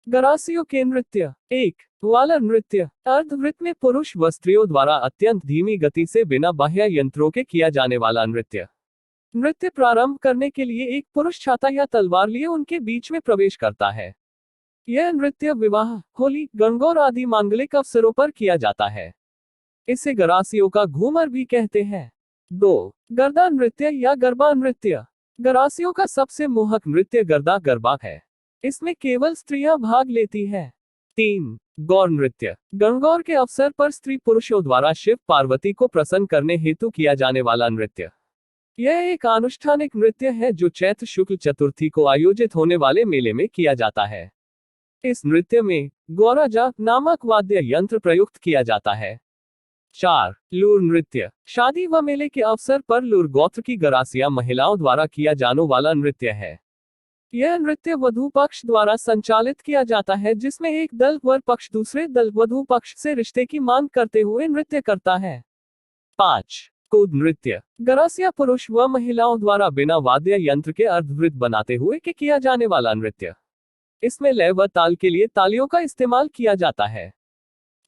गरासियों के नृत्य। 1. वालर नृत्य। अर्धवृत्त में पुरुष व स्त्रियों द्वारा अत्यंत धीमी गति से बिना बाह्य यंत्रों के किया जाने वाला नृत्य। नृत्य प्रारंभ करने के लिए एक पुरुष छाता या तलवार लिए उनके बीच में प्रवेश करता है। यह नृत्य विवाह, होली, गणगौर आदि मांगलिक अवसरों पर किया जाता है। इसे गरासियों का घूमर भी कहते हैं। 2. गर्दा नृत्य या गरबा नृत्य। गरासियों का सबसे मोहक नृत्य गर्दा गरबा है। इसमें केवल स्त्रियां भाग लेती हैं। 3. गौर नृत्य। गणगौर के अवसर पर स्त्री पुरुषों द्वारा शिव पार्वती को प्रसन्न करने हेतु किया जाने वाला नृत्य। यह एक आनुष्ठानिक नृत्य है जो चैत्र शुक्ल चतुर्थी को आयोजित होने वाले मेले में किया जाता है। इस नृत्य में गौराजा नामक वाद्य यंत्र प्रयुक्त किया जाता है। 4. लूर नृत्य। शादी व मेले के अवसर पर लूर गोत्र की गरासिया महिलाओं द्वारा किया जाने वाला नृत्य है। यह नृत्य वधू पक्ष द्वारा संचालित किया जाता है, जिसमें एक दल वर पक्ष दूसरे दल वधू पक्ष से रिश्ते की मांग करते हुए नृत्य करता है। 5. कूद नृत्य। गरासिया पुरुष व महिलाओं द्वारा बिना वाद्य यंत्र के अर्धवृत्त बनाते हुए किया जाने वाला नृत्य। इसमें लय व ताल के लिए तालियों का इस्तेमाल किया जाता है।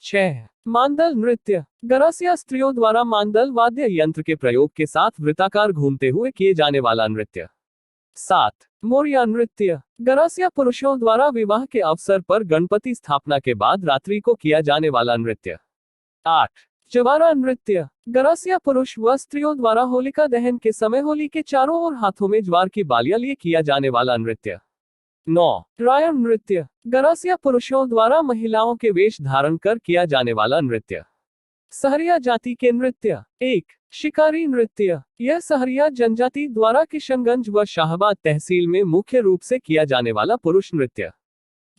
6. मांदल नृत्य। गरासिया स्त्रियों द्वारा मांदल वाद्य यंत्र के प्रयोग के साथ वृत्ताकार घूमते हुए किए जाने वाला नृत्य। 7. मोरिया नृत्य। गरासिया पुरुषों द्वारा विवाह के अवसर पर गणपति स्थापना के बाद रात्रि को किया जाने वाला नृत्य। 8. जवारा नृत्य। गरासिया पुरुष व स्त्रियों द्वारा होलिका दहन के समय होली के चारों ओर हाथों में ज्वार की बालियां लिए किया जाने वाला नृत्य। 9. रायण नृत्य। गरासिया पुरुषों द्वारा महिलाओं के वेश धारण कर किया जाने वाला नृत्य। सहरिया जाति के नृत्य। 1. शिकारी नृत्य। यह सहरिया जनजाति द्वारा किशनगंज व शाहबाद तहसील में मुख्य रूप से किया जाने वाला पुरुष नृत्य।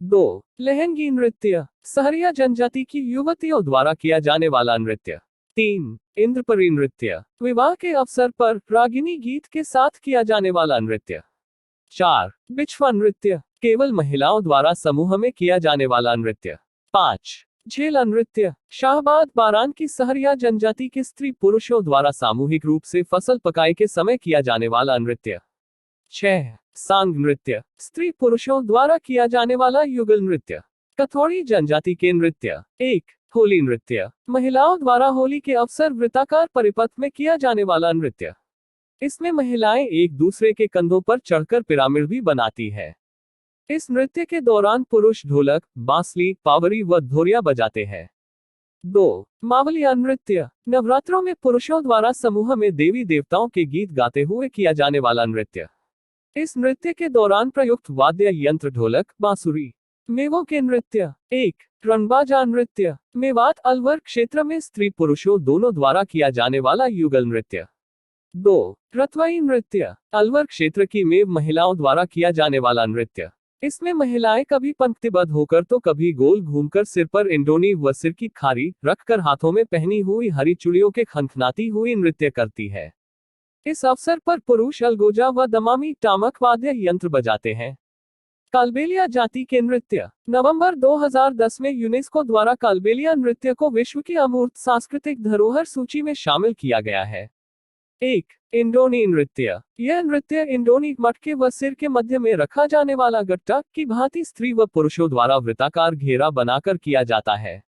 2. लहंगी नृत्य। सहरिया जनजाति की युवतियों द्वारा किया जाने वाला नृत्य। 3. इंद्रपरी नृत्य। विवाह के अवसर पर रागिनी गीत के साथ किया जाने वाला नृत्य। 4. बिछवा नृत्य। केवल महिलाओं द्वारा समूह में किया जाने वाला नृत्य। 5. झेला नृत्य। शाहबाद बारान की सहरिया जनजाति के स्त्री पुरुषों द्वारा सामूहिक रूप से फसल पकाई के समय किया जाने वाला नृत्य। 6. सांग नृत्य। स्त्री पुरुषों द्वारा किया जाने वाला युगल नृत्य। कथौड़ी जनजाति के नृत्य। 1. होली नृत्य। महिलाओं द्वारा होली के अवसर वृत्ताकार परिपथ में किया जाने वाला नृत्य। इसमें महिलाएं एक दूसरे के कंधों पर चढ़कर पिरामिड भी बनाती है। इस नृत्य के दौरान पुरुष ढोलक, बांसुरी, पावरी व धोरिया बजाते हैं। 2. मावलिया नृत्य। नवरात्रों में पुरुषों द्वारा समूह में देवी देवताओं के गीत गाते हुए किया जाने वाला नृत्य। इस नृत्य के दौरान प्रयुक्त वाद्य यंत्र ढोलक, बांसुरी। मेवों के नृत्य। 1. रणबाजा नृत्य। मेवात अलवर क्षेत्र में स्त्री पुरुषों दोनों द्वारा किया जाने वाला युगल नृत्य। 2. रतवाई नृत्य। अलवर क्षेत्र की मेव महिलाओं द्वारा किया जाने वाला नृत्य। इसमें महिलाएं कभी पंक्तिबद्ध होकर तो कभी गोल घूमकर सिर पर इंडोनी व सिर की खारी रखकर हाथों में पहनी हुई हरी चूड़ियों के खनखनाती हुई नृत्य करती है। इस अवसर पर पुरुष अलगोजा व दमामी टामक वाद्य यंत्र बजाते हैं। कालबेलिया जाति के नृत्य। नवंबर 2010 में यूनेस्को द्वारा कालबेलिया नृत्य को विश्व की अमूर्त सांस्कृतिक धरोहर सूची में शामिल किया गया है। 1. इंडोनी नृत्य। यह नृत्य इंडोनी मटके व सिर के मध्य में रखा जाने वाला गट्टा की भांति स्त्री व पुरुषों द्वारा वृत्ताकार घेरा बनाकर किया जाता है।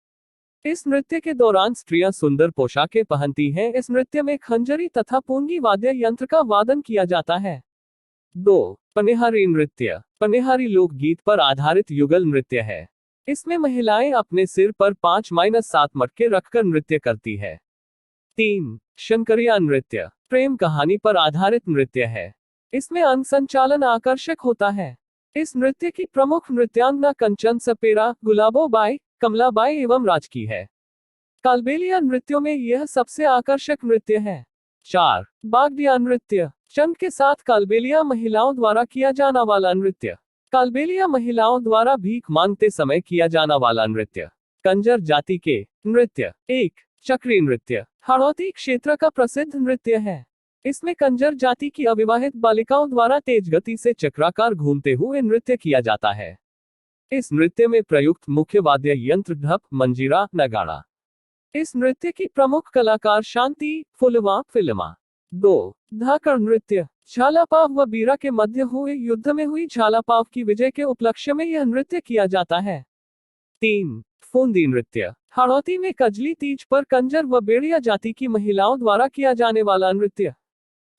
इस नृत्य के दौरान स्त्रियां सुंदर पोशाकें पहनती हैं। इस नृत्य में खंजरी तथा पूंगी वाद्य यंत्र का वादन किया जाता है। 2. पनेहारी नृत्य। पनेहारी लोकगीत पर आधारित युगल नृत्य है। इसमें महिलाएं अपने सिर पर 5-7 मटके रखकर नृत्य करती है। 3. शंकरिया नृत्य। प्रेम कहानी पर आधारित नृत्य है। इसमें अंग संचालन आकर्षक होता है। इस नृत्य की प्रमुख नृत्यांगना कंचन सपेरा, गुलाबो बाई, कमला बाई एवं राज की है। कालबेलिया नृत्यों में यह सबसे आकर्षक नृत्य है। 4. बागडिया नृत्य। चंद के साथ कालबेलिया महिलाओं द्वारा किया जाना वाला नृत्य। कालबेलिया महिलाओं द्वारा भीख मांगते समय किया जाना वाला नृत्य। कंजर जाति के नृत्य। 1. चक्री नृत्य। हाड़ौती क्षेत्र का प्रसिद्ध नृत्य है। इसमें कंजर जाति की अविवाहित बालिकाओं द्वारा तेज गति से चक्राकार घूमते हुए नृत्य किया जाता है। इस नृत्य में प्रयुक्त मुख्य वाद्य यंत्र ढप, मंजीरा, नगाड़ा। इस नृत्य की प्रमुख कलाकार शांति फुलवा फिल्मा। 2. धाकड़ नृत्य। झालापाव व बीरा के मध्य हुए युद्ध में हुई झालापाव की विजय के उपलक्ष्य में यह नृत्य किया जाता है। 3. फूंदी नृत्य। हाड़ौती में कजली तीज पर कंजर व बेड़िया जाति की महिलाओं द्वारा किया जाने वाला नृत्य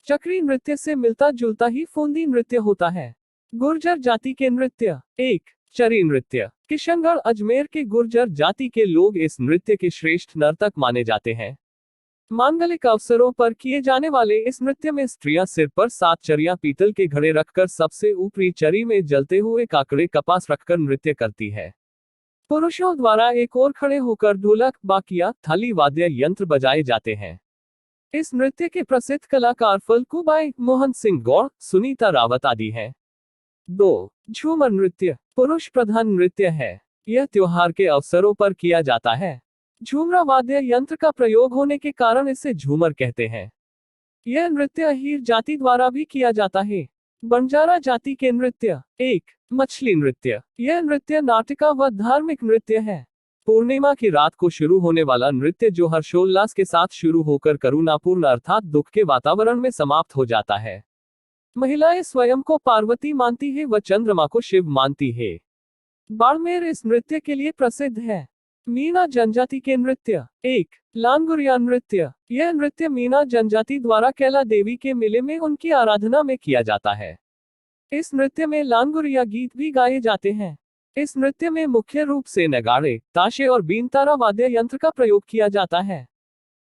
चक्री नृत्य से मिलता जुलता ही फूंदी नृत्य होता है। गुर्जर जाति के नृत्य। 1. चरी नृत्य। किशनगढ़ अजमेर के गुर्जर जाति के लोग इस नृत्य के श्रेष्ठ नर्तक माने जाते हैं। मांगलिक अवसरों पर किए जाने वाले इस नृत्य में स्त्रियां सिर पर 7 चरियां पीतल के घड़े रखकर सबसे ऊपरी चरी में जलते हुए काकड़े कपास रखकर नृत्य करती है। पुरुषों द्वारा एक ओर खड़े होकर ढोलक, बाकिया, थाली वाद्य यंत्र बजाए जाते हैं। इस नृत्य के प्रसिद्ध कलाकार फल्गुबाई, मोहन सिंह गौड़, सुनीता रावत आदि हैं। 2. झूमर नृत्य। पुरुष प्रधान नृत्य है। यह त्योहार के अवसरों पर किया जाता है। झूमरा वाद्य यंत्र का प्रयोग होने के कारण इसे झूमर कहते हैं। यह नृत्य अहीर जाति द्वारा भी किया जाता है। बंजारा जाति के नृत्य। 1. मछली नृत्य। यह नृत्य नाटिका व धार्मिक नृत्य है। पूर्णिमा की रात को शुरू होने वाला नृत्य जो हर्षोल्लास के साथ शुरू होकर करुणापूर्ण अर्थात दुख के वातावरण में समाप्त हो जाता है। महिलाएं स्वयं को पार्वती मानती है व चंद्रमा को शिव मानती है। बाड़मेर इस नृत्य के लिए प्रसिद्ध है। मीना जनजाति के नृत्य। 1. लांगुरिया नृत्य। यह नृत्य मीना जनजाति द्वारा कैला देवी के मेले में उनकी आराधना में किया जाता है। इस नृत्य में लांगुरिया गीत भी गाए जाते हैं। इस नृत्य में मुख्य रूप से नगाड़े, ताशे और बीनतारा वाद्य यंत्र का प्रयोग किया जाता है।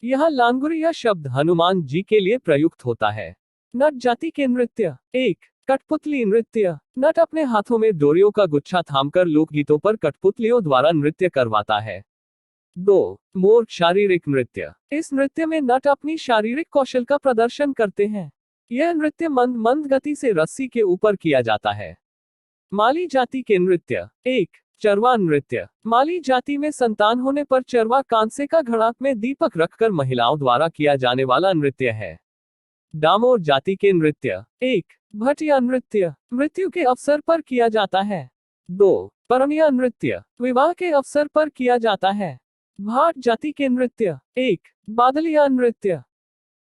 यहाँ लांगुरिया शब्द हनुमान जी के लिए प्रयुक्त होता है। नट जाति के नृत्य। 1. कठपुतली नृत्य। नट अपने हाथों में डोरियों का गुच्छा थामकर लोकगीतों पर कठपुतलियों द्वारा नृत्य करवाता है। 2. मोर शारीरिक नृत्य। इस नृत्य में नट अपनी शारीरिक कौशल का प्रदर्शन करते हैं। यह नृत्य मंद मंद गति से रस्सी के ऊपर किया जाता है। माली जाति के नृत्य। 1. चरवा नृत्य। माली जाति में संतान होने पर चरवा कांसे का घड़ा में दीपक रखकर महिलाओं द्वारा किया जाने वाला नृत्य है। डामोर जाति के नृत्य। 1. भटिया नृत्य। मृत्यु के अवसर पर किया जाता है। 2. परनिया नृत्य। विवाह के अवसर पर किया जाता है। भाट जाति के नृत्य। 1. बादलिया नृत्य।